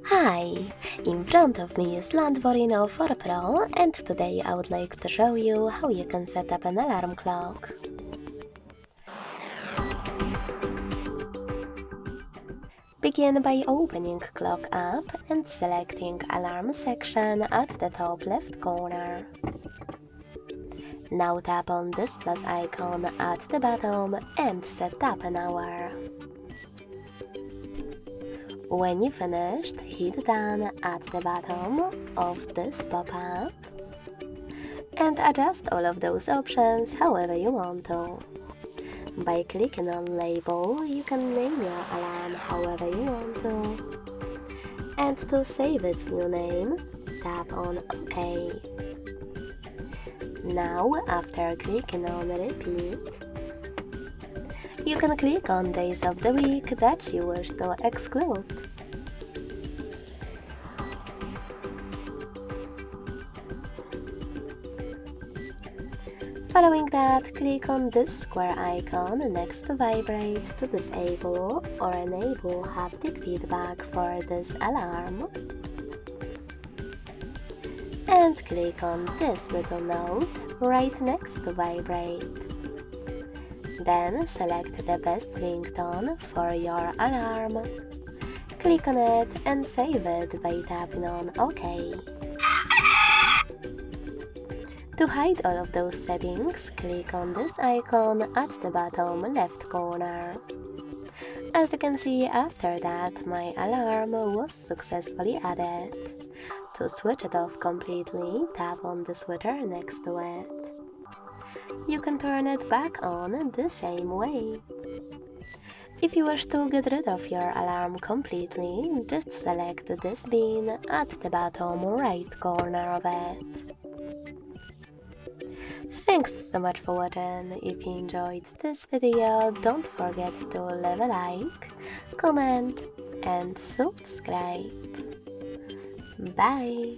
Hi! In front of me is LANDVO Rino4 Pro, and today I would like to show you how you can set up an alarm clock. Begin by opening Clock app and selecting Alarm section at the top left corner. Now tap on this plus icon at the bottom and set up an hour. When you finished, hit Done at the bottom of this pop-up and adjust all of those options however you want to. By clicking on Label, you can name your alarm however you want to. And to save its new name, tap on OK. Now, after clicking on Repeat, you can click on days of the week that you wish to exclude. Following that, click on this square icon next to Vibrate to disable or enable haptic feedback for this alarm. And click on this little note right next to Vibrate. Then select the best ringtone for your alarm. Click on it and save it by tapping on OK. To hide all of those settings, click on this icon at the bottom left corner. As you can see, after that, my alarm was successfully added. To switch it off completely, tap on the switcher next to it. You can turn it back on the same way. If you wish to get rid of your alarm completely, just select this bean at the bottom right corner of it. Thanks so much for watching. If you enjoyed this video, don't forget to leave a like, comment and subscribe. Bye!